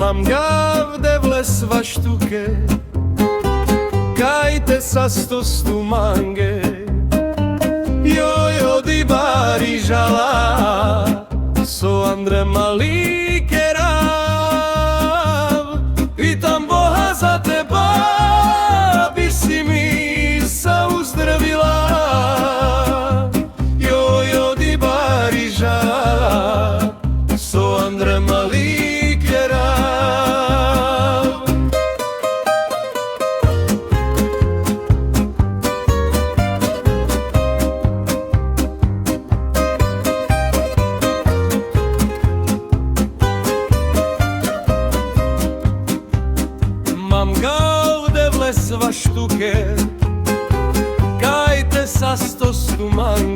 Mam gavde vlesva štuke, kajte sa stostu mange. Jojo di barižala, so Andre mali kerav. Pitam Boha za teba, bi si mi sa uzdravila. Jojo di barižala, so Andre mali Mam gaude vlesva štuke, kajte sa stostu mange.